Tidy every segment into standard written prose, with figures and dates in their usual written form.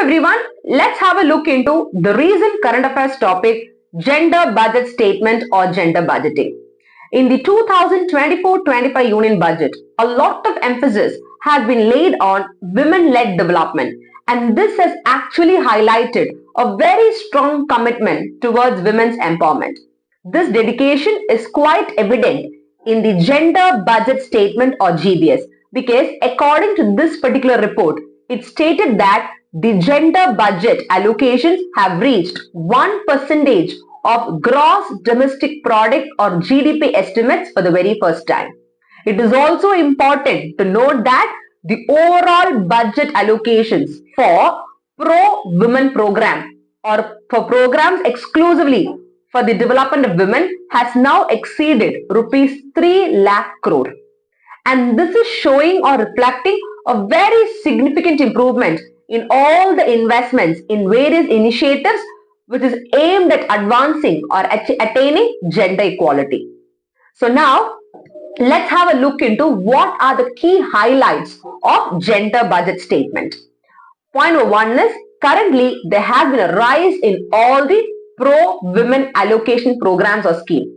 everyone, let's have a look into the recent current affairs topic, gender budget statement or gender budgeting. In the 2024-25 Union Budget, a lot of emphasis has been laid on women-led development, and this has actually highlighted a very strong commitment towards women's empowerment. This dedication is quite evident in the Gender Budget Statement or GBS because according to this particular report, it stated that the gender budget allocations have reached 1% of gross domestic product or GDP estimates for the very first time. It is also important to note that the overall budget allocations for pro-women program or for programs exclusively for the development of women has now exceeded rupees 3 lakh crore. And this is showing or reflecting a very significant improvement in all the investments in various initiatives which is aimed at advancing or attaining gender equality. So now, let's have a look into what are the key highlights of gender budget statement. Point number one is, currently there has been a rise in all the pro-women allocation programs or scheme.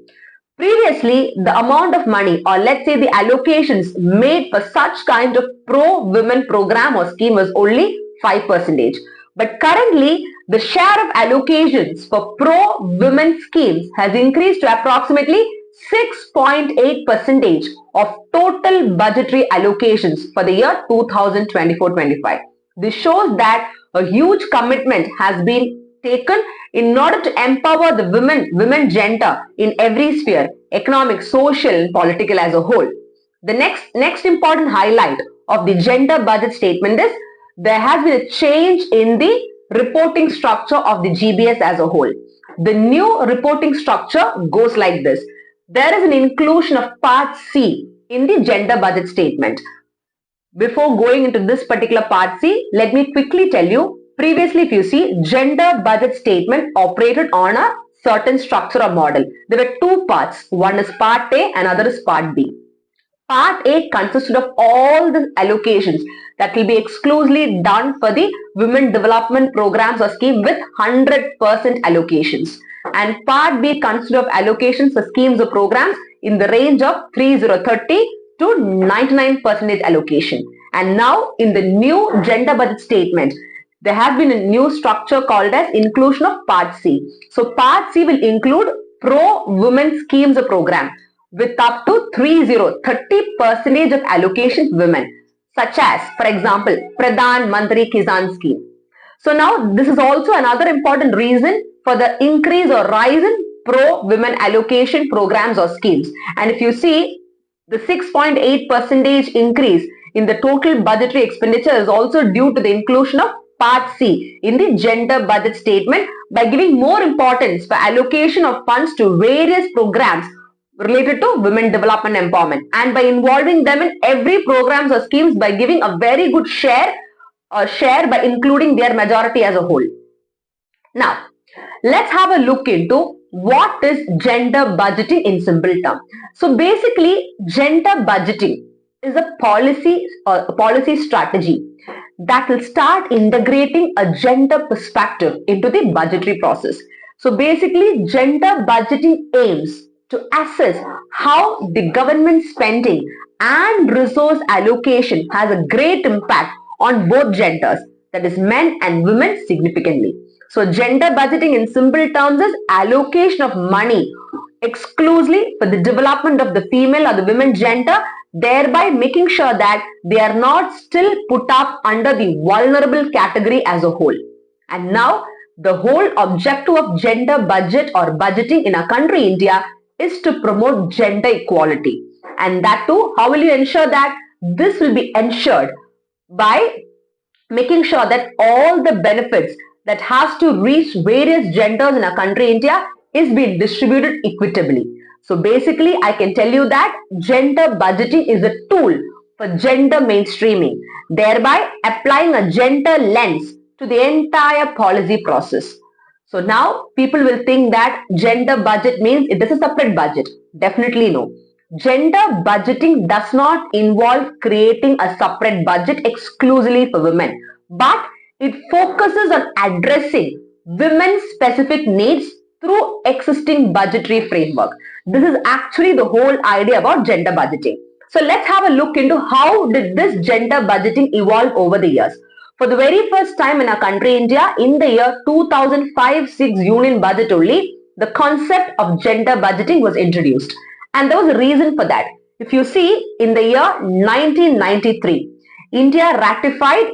Previously, the amount of money or let's say the allocations made for such kind of pro-women program or scheme was only 5%. But currently, the share of allocations for pro-women schemes has increased to approximately 6.8% of total budgetary allocations for the year 2024-25. This shows that a huge commitment has been taken in order to empower the women gender in every sphere, economic, social, and political as a whole. The next important highlight of the gender budget statement is there has been a change in the reporting structure of the GBS as a whole. The new reporting structure goes like this. There is an inclusion of Part C in the gender budget statement. Before going into this particular Part C, let me quickly tell you, previously if you see, gender budget statement operated on a certain structure or model. There were two parts. One is Part A and other is Part B. Part A consisted of all the allocations that will be exclusively done for the women development programs or scheme with 100% allocations. And Part B consisted of allocations for schemes or programs in the range of 3030 to 99% allocation. And now in the new gender budget statement, there has been a new structure called as inclusion of Part C. So Part C will include pro-women schemes or program with up to 30% of allocations women, such as, for example, Pradhan Mantri Kisan scheme. So now this is also another important reason for the increase or rise in pro-women allocation programs or schemes. And if you see, the 6.8% increase in the total budgetary expenditure is also due to the inclusion of Part C in the gender budget statement by giving more importance for allocation of funds to various programs related to women development empowerment and by involving them in every programs or schemes by giving a very good share by including their majority as a whole. Now, let's have a look into what is gender budgeting in simple terms. So basically, gender budgeting is a policy strategy that will start integrating a gender perspective into the budgetary process. So basically, gender budgeting aims to assess how the government spending and resource allocation has a great impact on both genders, that is men and women significantly. So gender budgeting in simple terms is allocation of money exclusively for the development of the female or the women gender, thereby making sure that they are not still put up under the vulnerable category as a whole. And now the whole objective of gender budget or budgeting in our country India is to promote gender equality. And that too, how will you ensure that? This will be ensured by making sure that all the benefits that has to reach various genders in our country India is being distributed equitably. So basically, I can tell you that gender budgeting is a tool for gender mainstreaming, thereby applying a gender lens to the entire policy process. So now people will think that gender budget means it is a separate budget. Definitely no. Gender budgeting does not involve creating a separate budget exclusively for women, but It focuses on addressing women's specific needs through existing budgetary framework. This is actually the whole idea about gender budgeting. So let's have a look into how did this gender budgeting evolve over the years. For the very first time in our country, India, in the year 2005-6 Union Budget only, the concept of gender budgeting was introduced. And there was a reason for that. If you see, in the year 1993, India ratified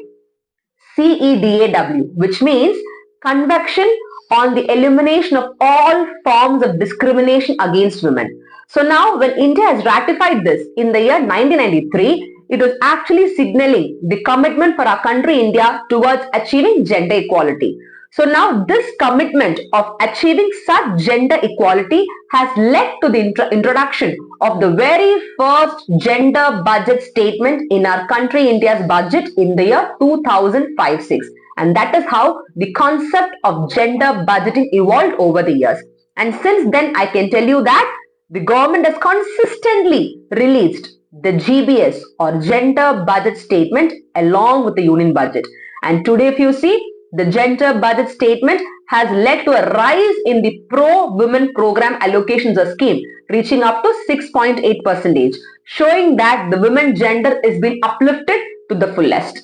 CEDAW, which means Convention on the Elimination of All Forms of Discrimination Against Women. So now when India has ratified this in the year 1993, it was actually signaling the commitment for our country India towards achieving gender equality. So now this commitment of achieving such gender equality has led to the introduction of the very first gender budget statement in our country India's budget in the year 2005-6. And that is how the concept of gender budgeting evolved over the years. And since then, I can tell you that the government has consistently released the GBS or gender budget statement along with the union budget. And today, if you see, the gender budget statement has led to a rise in the pro-women program allocations or scheme, reaching up to 6.8%, showing that the women gender is being uplifted to the fullest.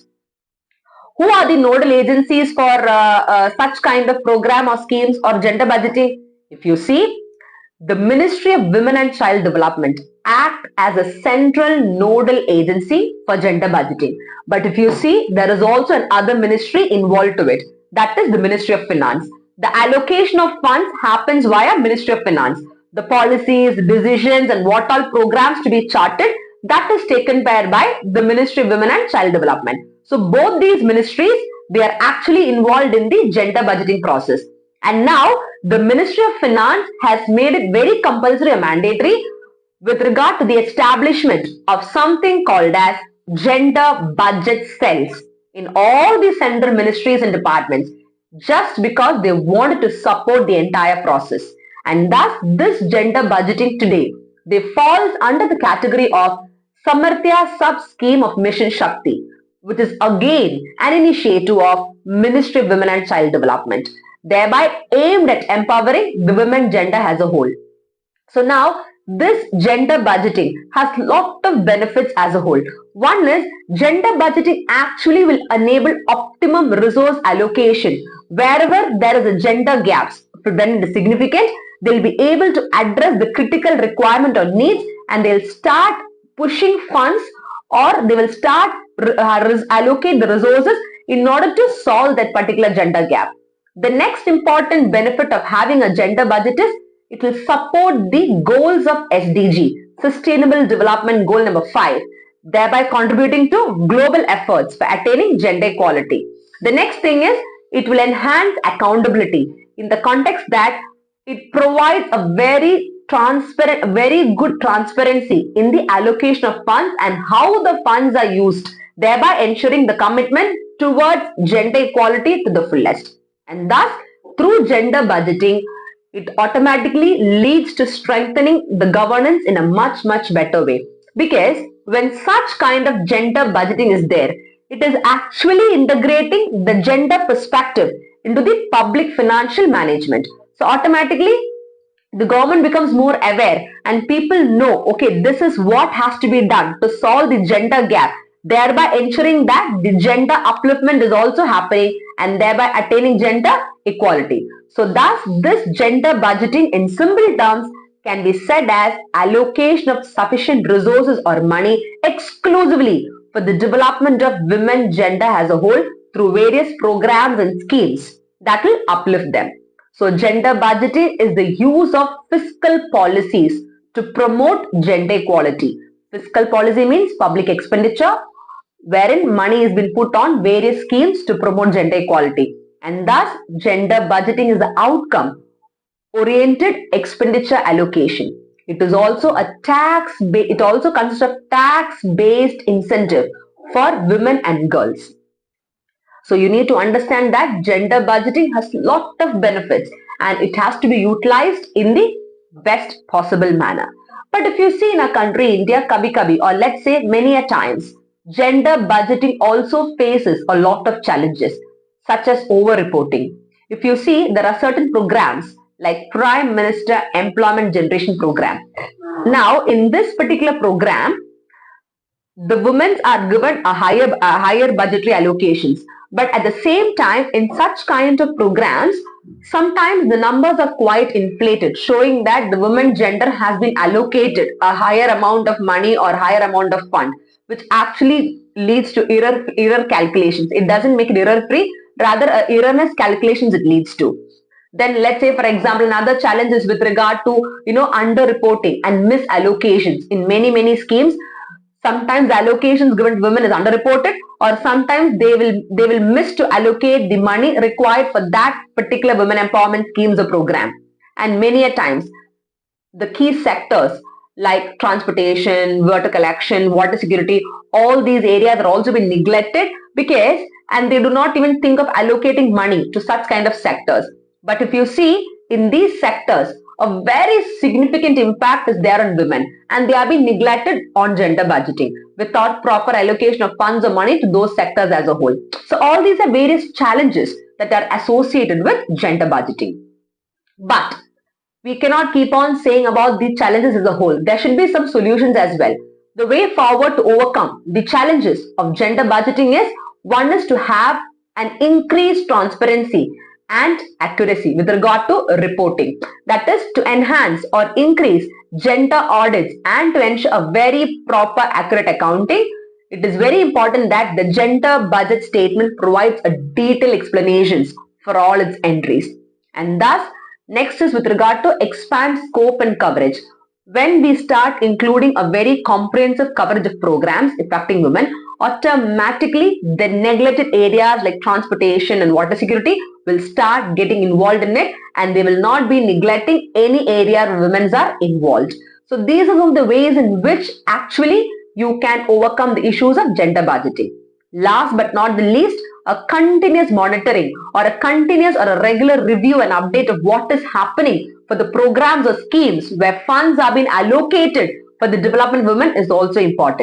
Who are the nodal agencies for such kind of program or schemes or gender budgeting? If you see, the Ministry of Women and Child Development act as a central nodal agency for gender budgeting. But if you see, there is also another ministry involved to it. That is the Ministry of Finance. The allocation of funds happens via Ministry of Finance. The policies, decisions and what all programs to be charted, that is taken care by the Ministry of Women and Child Development. So both these ministries, they are actually involved in the gender budgeting process. And now the Ministry of Finance has made it very compulsory or mandatory with regard to the establishment of something called as gender budget cells in all the central ministries and departments, just because they wanted to support the entire process. And thus this gender budgeting today, they falls under the category of Samarthya sub-scheme of Mission Shakti, which is again an initiative of Ministry of Women and Child Development, thereby aimed at empowering the women gender as a whole. So now this gender budgeting has lot of benefits as a whole. One is gender budgeting actually will enable optimum resource allocation. Wherever there is a gender gaps, when it is significant, they'll be able to address the critical requirement or needs and they'll start pushing funds or they will start allocate the resources in order to solve that particular gender gap. The next important benefit of having a gender budget is it will support the goals of SDG, Sustainable Development Goal number 5, thereby contributing to global efforts for attaining gender equality. The next thing is it will enhance accountability in the context that it provides a very transparent, very good transparency in the allocation of funds and how the funds are used, thereby ensuring the commitment towards gender equality to the fullest. And thus, through gender budgeting, it automatically leads to strengthening the governance in a much better way. Because when such kind of gender budgeting is there, it is actually integrating the gender perspective into the public financial management. So automatically, the government becomes more aware and people know, okay, this is what has to be done to solve the gender gap, thereby ensuring that the gender upliftment is also happening and thereby attaining gender equality. So thus, this gender budgeting in simple terms can be said as allocation of sufficient resources or money exclusively for the development of women gender as a whole through various programs and schemes that will uplift them. So gender budgeting is the use of fiscal policies to promote gender equality. Fiscal policy means public expenditure wherein money has been put on various schemes to promote gender equality. And thus, gender budgeting is the outcome-oriented expenditure allocation. It is also a it also consists of tax-based incentive for women and girls. So you need to understand that gender budgeting has lot of benefits and it has to be utilized in the best possible manner. But if you see in our country, India, kabhi or let's say many a times, gender budgeting also faces a lot of challenges. such as over-reporting. If you see, there are certain programs like Prime Minister Employment Generation Program. Now, in this particular program, the women are given a higher budgetary allocations, but at the same time, in such kind of programs, sometimes the numbers are quite inflated, showing that the women gender has been allocated a higher amount of money or higher amount of fund, which actually leads to error calculations. It doesn't make it error free, rather erroneous calculations it leads to. Then let's say, for example, another challenge is with regard to under reporting and misallocations in many schemes. Sometimes the allocations given to women is underreported, or sometimes they will miss to allocate the money required for that particular women empowerment schemes or program. And many a times the key sectors like transportation, water collection, water security, all these areas are also been neglected because, and they do not even think of allocating money to such kind of sectors. But if you see, in these sectors, a very significant impact is there on women, and they are being neglected on gender budgeting without proper allocation of funds or money to those sectors as a whole. So all these are various challenges that are associated with gender budgeting. But we cannot keep on saying about the challenges as a whole. There should be some solutions as well. The way forward to overcome the challenges of gender budgeting is, one is to have an increased transparency and accuracy with regard to reporting. That is to enhance or increase gender audits and to ensure a very proper, accurate accounting. It is very important that the gender budget statement provides a detailed explanations for all its entries. And thus, next is with regard to expand scope and coverage. When we start including a very comprehensive coverage of programs affecting women, automatically the neglected areas like transportation and water security will start getting involved in it, and they will not be neglecting any area where women are involved. So these are some of the ways in which actually you can overcome the issues of gender budgeting. Last but not the least, a continuous monitoring or a continuous or a regular review and update of what is happening for the programs or schemes where funds are being allocated for the development of women is also important.